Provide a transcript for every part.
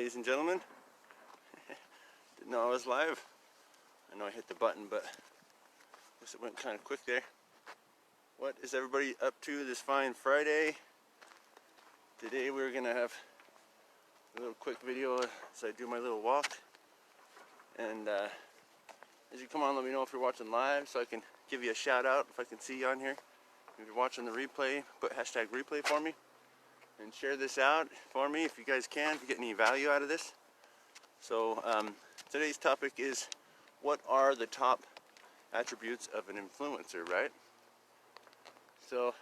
ladies and gentlemen. Didn't know I was live. I know I hit the button, but I guess it went kind of quick there. What is everybody up to this fine Friday? Today we're gonna have a little quick video as I do my little walk. And as you come on, let me know if you're watching live so I can give you a shout out if I can see you on here. If you're watching the replay, put hashtag replay for me. And share this out for me if you guys can, if you get any value out of this. So today's topic is, what are the top attributes of an influencer, right? So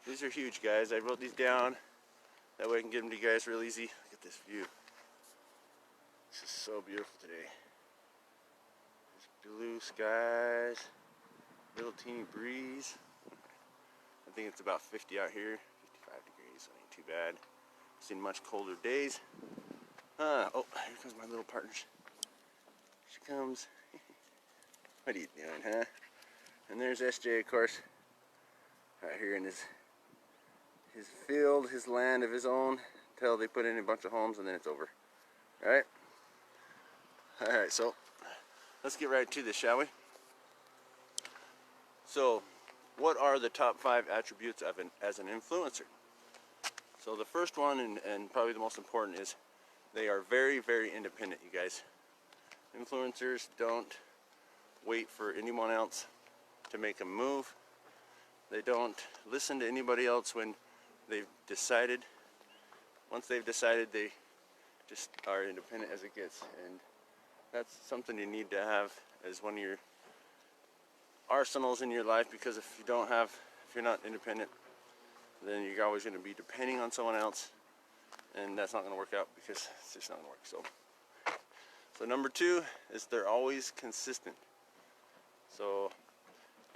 these are huge, guys. I wrote these down, that way I can get them to you guys real easy. Look at this view. This is so beautiful today. There's blue skies, little teeny breeze. I think it's about 50 out here. 55 degrees, so ain't too bad. I've seen much colder days. Oh, here comes my little partner. She comes. What are you doing, huh? And there's SJ, of course, out here in his field, his land of his own, until they put in a bunch of homes and then it's over. Alright? Alright, so let's get right to this, shall we? So, what are the top 5 attributes of as an influencer? So the first one, and probably the most important, is they are very, very independent, you guys. Influencers don't wait for anyone else to make a move. They don't listen to anybody else when they've decided. Once they've decided, they just are independent as it gets. And that's something you need to have as one of your arsenals in your life, because if you're not independent, then you're always going to be depending on someone else, and that's not going to work out, because it's just not going to work. So number 2 is they're always consistent. So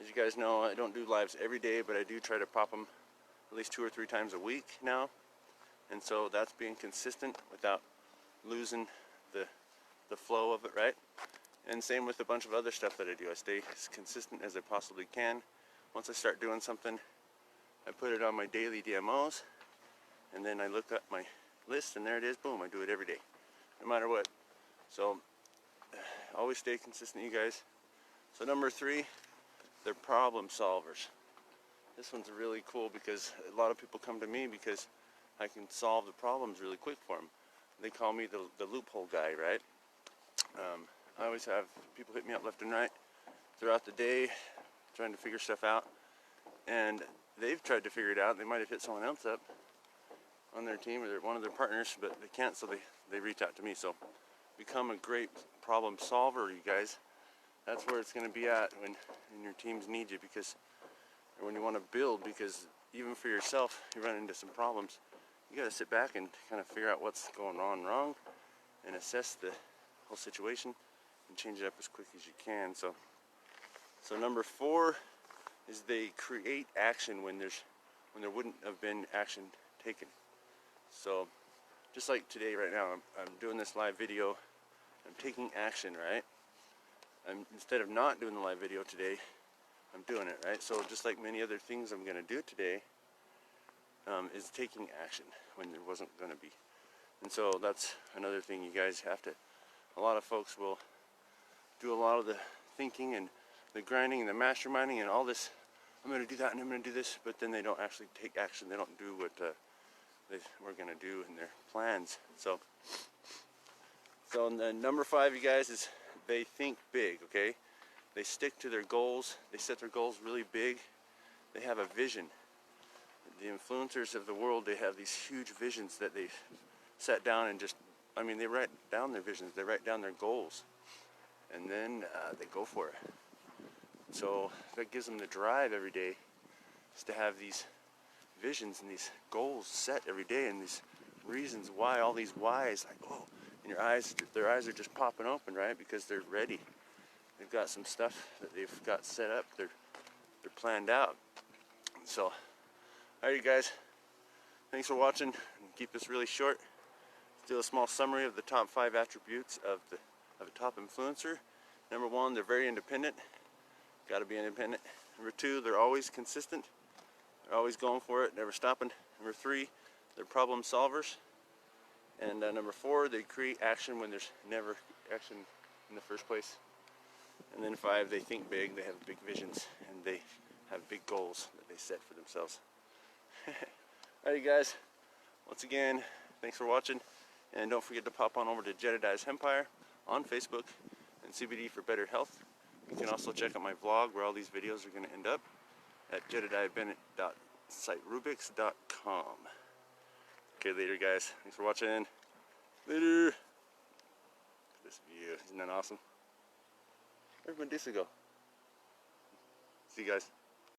as you guys know, I don't do lives every day, but I do try to pop them at least 2 or 3 times a week now, and so that's being consistent without losing the flow of it, right? And same with a bunch of other stuff that I do. I stay as consistent as I possibly can. Once I start doing something, I put it on my daily DMOs, and then I look at my list, and there it is, boom, I do it every day, no matter what. So, always stay consistent, you guys. So number 3, they're problem solvers. This one's really cool because a lot of people come to me because I can solve the problems really quick for them. They call me the loophole guy, right? I always have people hit me up left and right throughout the day trying to figure stuff out, and they've tried to figure it out. They might have hit someone else up on their team, or one of their partners, but they can't, so they reach out to me. So become a great problem solver, you guys. That's where it's going to be at when your teams need you, or when you want to build, because even for yourself, you run into some problems. You got to sit back and kind of figure out what's going on wrong and assess the whole situation and change it up as quick as you can. So number 4 is they create action when there wouldn't have been action taken. So just like today, right now, I'm doing this live video. I'm taking action, right? Instead of not doing the live video today, I'm doing it, right? So just like many other things I'm going to do today, is taking action when there wasn't going to be. And so that's another thing you guys have to. A lot of folks will do a lot of the thinking and the grinding and the masterminding and all this. I'm going to do that and I'm going to do this, but then they don't actually take action. They don't do what they were going to do in their plans. So the number 5, you guys, is they think big, okay? They stick to their goals. They set their goals really big. They have a vision. The influencers of the world, they have these huge visions that they've set down, and they write down their visions. They write down their goals, and then they go for it. So that gives them the drive every day, is to have these visions and these goals set every day, and these reasons why, all these whys, like, oh, and their eyes are just popping open, right? Because they're ready. They've got some stuff that they've got set up. They're planned out. So, alright, you guys, thanks for watching. Keep this really short. Let's do a small summary of the top 5 attributes of a top influencer. Number 1, they're very independent. Got to be independent. Number 2, they're always consistent. They're always going for it, never stopping. Number 3, they're problem solvers. And number 4, they create action when there's never action in the first place. And then 5, they think big, they have big visions, and they have big goals that they set for themselves. Alright guys, once again, thanks for watching, and don't forget to pop on over to Jedediah's Empire on Facebook and CBD for better health. You can also check out my vlog where all these videos are going to end up at jedediahbennett.siterubix.com. Okay, later guys. Thanks for watching. Later. Look at this view. Isn't that awesome? Where'd Medusa go? See you guys.